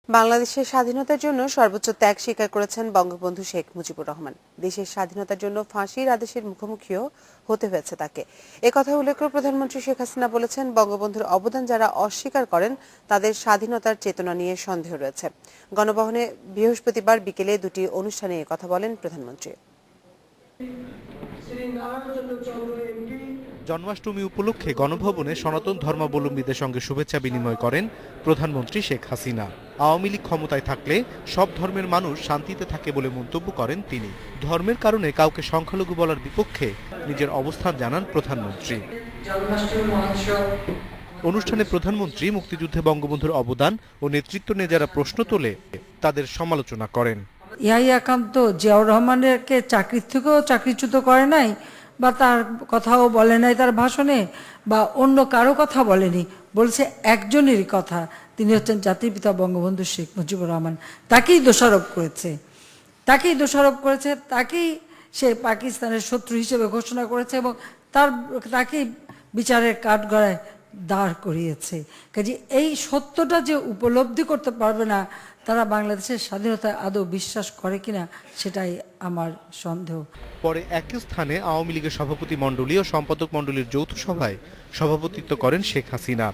বাংলাদেশের স্বাধীনতার জন্য সর্বোচ্চ ত্যাগ স্বীকার করেছেন বঙ্গবন্ধু শেখ মুজিবুর রহমান। দেশের স্বাধীনতার জন্য ফাঁসির আদেশের মুখোমুখিও হতে হয়েছে তাকে। একথা উল্লেখ করে প্রধানমন্ত্রী শেখ হাসিনা বলেছেন, বঙ্গবন্ধুর অবদান যারা অস্বীকার করেন তাদের স্বাধীনতার চেতনা নিয়ে সন্দেহ রয়েছে। গণভবনে বৃহস্পতিবার বিকেলে দুটি অনুষ্ঠানে কথা বলেন প্রধানমন্ত্রী। জন্মাষ্টমী উপলক্ষে গণভবনে সনাতন ধর্মাবলম্বীদের সঙ্গে শুভেচ্ছা বিনিময় করেন প্রধানমন্ত্রী শেখ হাসিনা। আওয়ামী লীগ ক্ষমতায় থাকলে সব ধর্মের মানুষ শান্তিতে থাকে বলে মন্তব্য করেন তিনি। ধর্মের কারণে কাউকে সংখ্যালঘু বলার বিপক্ষে নিজের অবস্থান জানান প্রধানমন্ত্রী। অনুষ্ঠানে প্রধানমন্ত্রী মুক্তিযুদ্ধে বঙ্গবন্ধুর অবদান ও নেতৃত্ব নিয়ে যারা প্রশ্ন তোলে তাদের সমালোচনা করেন। ইয়াহিয়া খান তো জিয়াউর রহমানকে চাকরির থেকেও চাকরিচ্যুত করে নাই, বা তার কথাও বলে নাই তার ভাষণে, বা অন্য কারো কথা বলেনি, বলছে একজনেরই কথা, তিনি হচ্ছেন জাতির পিতা বঙ্গবন্ধু শেখ মুজিবুর রহমান। তাকেই দোষারোপ করেছে, তাকেই সে পাকিস্তানের শত্রু হিসেবে ঘোষণা করেছে এবং তাকেই বিচারের কাঠগড়ায় দাঁড় করিয়েছে। কাজে এই সত্যটা যে উপলব্ধি করতে পারবে না, তারা বাংলাদেশের স্বাধীনতায় আদৌ বিশ্বাস করে কিনা সেটাই আমার সন্দেহ। পরে একই স্থানে আওয়ামী লীগের সভাপতি মণ্ডলী ও সম্পাদক মণ্ডলীর যৌথ সভায় সভাপতিত্ব করেন শেখ হাসিনা।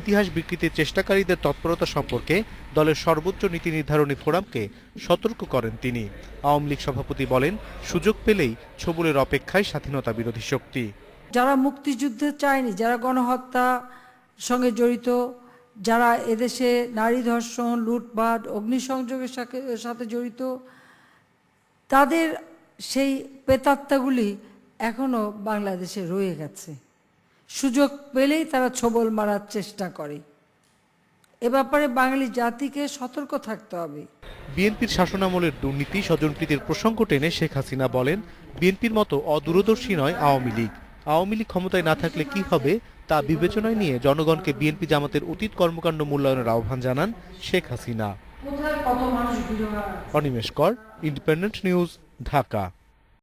ইতিহাস বিকৃতির চেষ্টাকারীদের তৎপরতা সম্পর্কে দলের সর্বোচ্চ নীতি নির্ধারণী ফোরামকে সতর্ক করেন তিনি। আওয়ামী লীগ সভাপতি বলেন, সুযোগ পেলেই ছবলের অপেক্ষায় স্বাধীনতা বিরোধী শক্তি। যারা মুক্তিযুদ্ধে চায়নি, যারা গণহত্যা সঙ্গে জড়িত, যারা এদেশে নারী ধর্ষণ, লুটপাট, অগ্নিসংযোগের সাথে জড়িত, তাদের সেই প্রেতাত্মাগুলি এখনো বাংলাদেশে রয়ে গেছে। সুযোগ পেলেই তারা ছোবল মারার চেষ্টা করে। এ ব্যাপারে বাঙালি জাতিকে সতর্ক থাকতে হবে। বিএনপির শাসনামলের দুর্নীতি, স্বজনপ্রীতির প্রসঙ্গ টেনে শেখ হাসিনা বলেন, বিএনপির মতো অদূরদর্শী নয় আওয়ামী লীগ। আওয়ামী লীগ ক্ষমতায় না থাকলে কি হবে তা বিবেচনায় নিয়ে জনগণকে বিএনপি জামাতের অতীত কর্মকাণ্ড মূল্যায়নের আহ্বান জানান শেখ হাসিনা। অনিমেষ কর, ইন্ডিপেন্ডেন্ট নিউজ, ঢাকা।